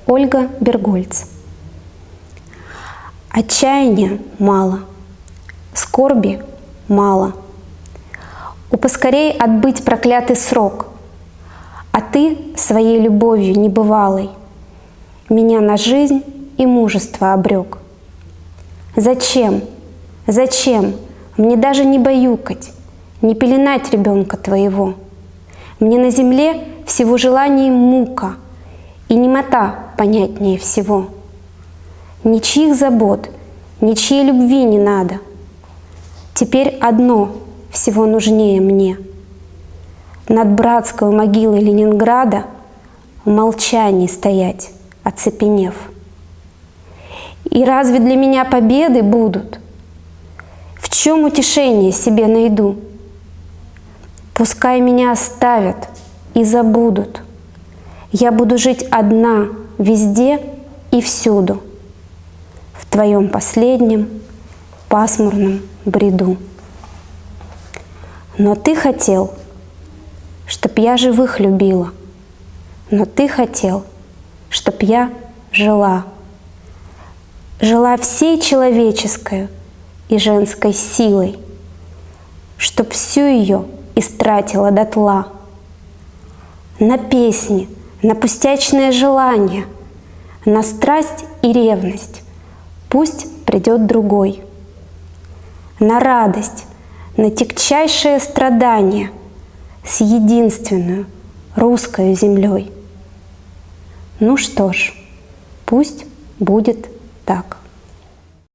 Ольга Бергольц. Отчаяния мало, скорби мало. Поскорей отбыть проклятый срок, а ты своей любовью небывалой меня на жизнь и мужество обрек. Зачем, зачем мне даже не баюкать, не пеленать ребенка твоего? Мне на земле всего желаний мука, и немота понятнее всего. Ничьих забот, ничьей любви не надо. Теперь одно всего нужнее мне. Над братской могилой Ленинграда в молчании стоять, оцепенев. И разве для меня победы будут? В чем утешение себе найду? Пускай меня оставят и забудут. Я буду жить одна везде и всюду, в твоем последнем пасмурном бреду. Но ты хотел, чтоб я живых любила, но ты хотел, чтоб я жила. Жила всей человеческой и женской силой, чтоб всю ее истратила дотла. На песни, на пустячное желание, на страсть и ревность пусть придет другой. На радость, на тягчайшее страдание с единственную русскою землей. Ну что ж, пусть будет так.